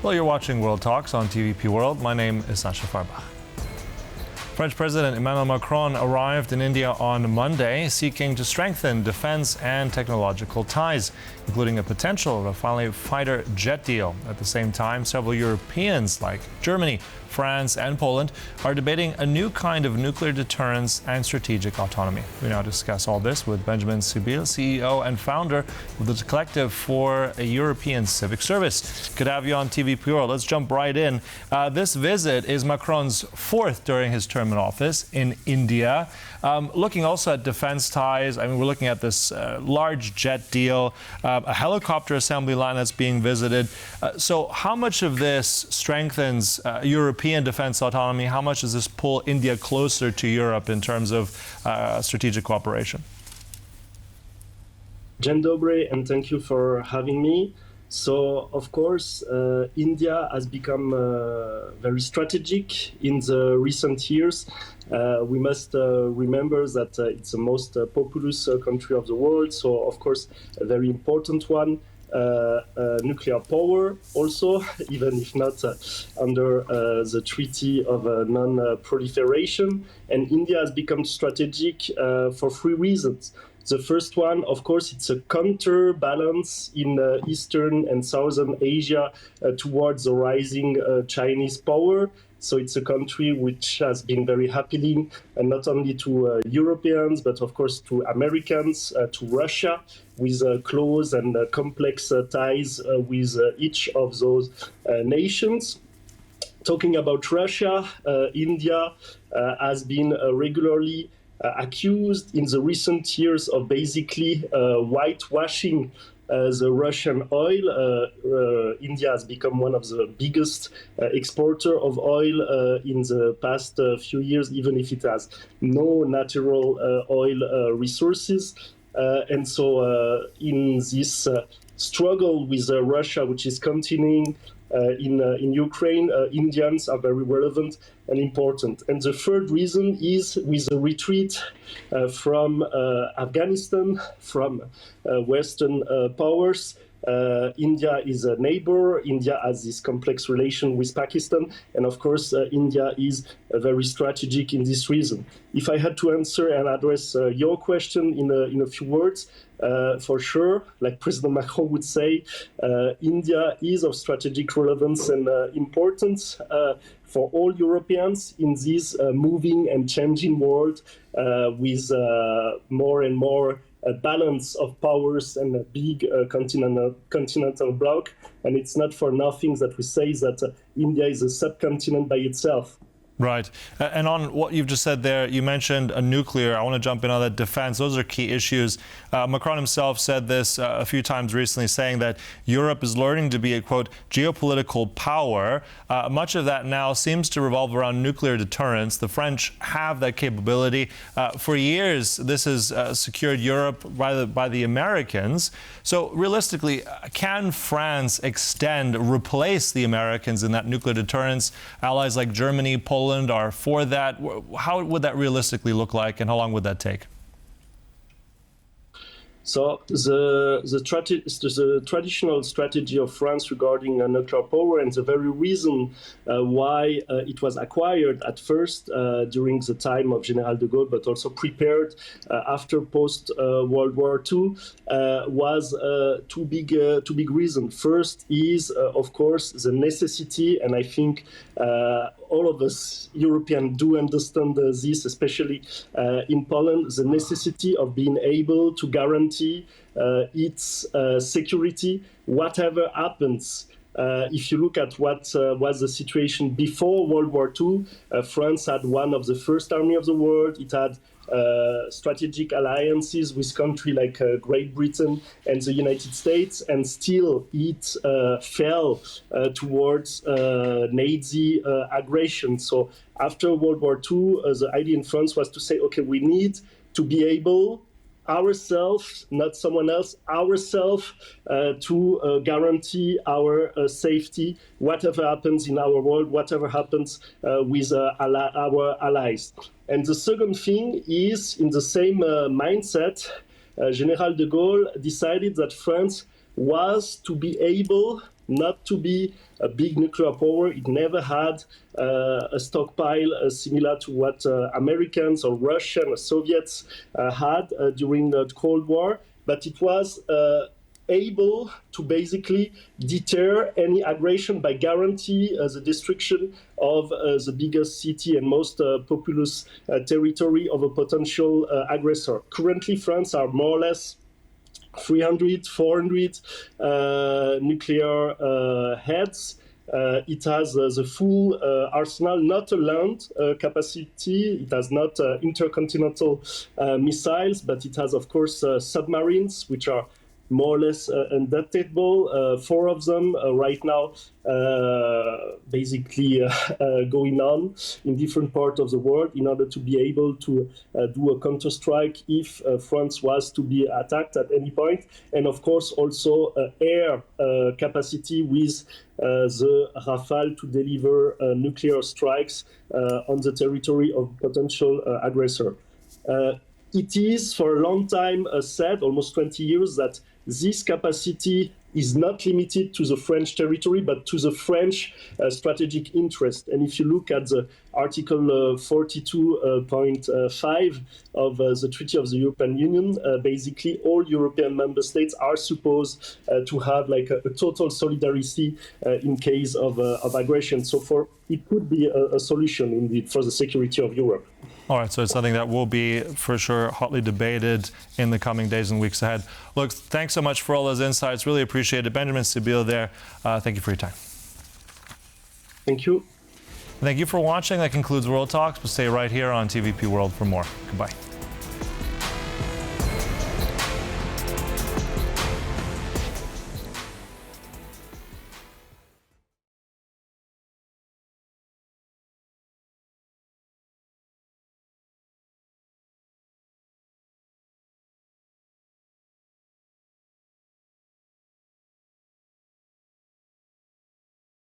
Well, you're watching World Talks on TVP World. My name is Sasha Fahrbach. French President Emmanuel Macron arrived in India on Monday, seeking to strengthen defense and technological ties, including a potential Rafale fighter jet deal. At the same time, several Europeans like Germany, France and Poland are debating a new kind of nuclear deterrence and strategic autonomy. We now discuss all this with Benjamin Sibille, CEO and founder of the Collective for a European Civic Service. Good to have you on TVP World. Let's jump right in. This visit is Macron's fourth during his term in office in India. Looking also at defense ties, I mean, we're looking at this large jet deal, a helicopter assembly line that's being visited. So how much of this strengthens European defense autonomy? How much does this pull India closer to Europe in terms of strategic cooperation? Dzień dobry, and thank you for having me. So, of course, India has become very strategic in the recent years. We must remember that it's the most populous country of the world, so, of course, a very important one. Nuclear power also, even if not under the Treaty of Non-Proliferation. And India has become strategic for three reasons. The first one, of course, it's a counterbalance in Eastern and Southern Asia towards the rising Chinese power. So it's a country which has been very appealing, and not only to Europeans, but of course to Americans, to Russia, with close and complex ties with each of those nations. Talking about Russia, India has been regularly accused in the recent years of basically whitewashing the Russian oil. India has become one of the biggest exporter of oil in the past few years, even if it has no natural oil resources. And so in this struggle with Russia, which is continuing in Ukraine, Indians are very relevant and important. And the third reason is with the retreat from Afghanistan, from Western powers. India is a neighbor. India has this complex relation with Pakistan. And of course, India is very strategic in this reason. If I had to answer and address your question in a few words, for sure, like President Macron would say, India is of strategic relevance and importance for all Europeans in this moving and changing world with more and more a balance of powers and a big continental bloc. And it's not for nothing that we say that India is a subcontinent by itself. Right. And on what you've just said there, you mentioned a nuclear. I want to jump in on that defense. Those are key issues. Macron himself said this a few times recently, saying that Europe is learning to be a, quote, geopolitical power. Much of that now seems to revolve around nuclear deterrence. The French have that capability. For years, this has secured Europe by the Americans. So realistically, can France replace the Americans in that nuclear deterrence? Allies like Germany, Poland are for that. How would that realistically look like, and how long would that take? So the traditional strategy of France regarding nuclear power, and the very reason why it was acquired at first during the time of General de Gaulle, but also prepared after post-World War II, was two big reasons. First is, of course, the necessity, and I think all of us Europeans do understand this, especially in Poland, the necessity of being able to guarantee its security, whatever happens. If you look at what was the situation before World War II, France had one of the first army of the world. It had strategic alliances with countries like Great Britain and the United States, and still it fell towards Nazi aggression. So after World War II, the idea in France was to say, okay, we need to be able ourselves, not someone else, ourselves, to guarantee our safety, whatever happens in our world, whatever happens with our allies. And the second thing is, in the same mindset, General de Gaulle decided that France was to be able not to be a big nuclear power. It never had a stockpile similar to what Americans or Russian or Soviets had during the Cold War, but it was able to basically deter any aggression by guarantee the destruction of the biggest city and most populous territory of a potential aggressor. Currently, France are more or less 300, 400 nuclear heads. It has the full arsenal, not a land capacity. It has not intercontinental missiles, but it has, of course, submarines, which are more or less undetectable. 4 of them right now basically going on in different parts of the world in order to be able to do a counter-strike if France was to be attacked at any point. And of course also air capacity with the Rafale to deliver nuclear strikes on the territory of potential aggressor. It is for a long time said, almost 20 years, that this capacity is not limited to the French territory, but to the French strategic interest. And if you look at the Article 42.5 of the Treaty of the European Union, basically all European member states are supposed to have like a total solidarity in case of aggression. So it could be a solution indeed for the security of Europe. All right, so it's something that will be, for sure, hotly debated in the coming days and weeks ahead. Look, thanks so much for all those insights. Really appreciate it. Benjamin Sibille there. Thank you for your time. Thank you. Thank you for watching. That concludes World Talks. But stay right here on TVP World for more. Goodbye.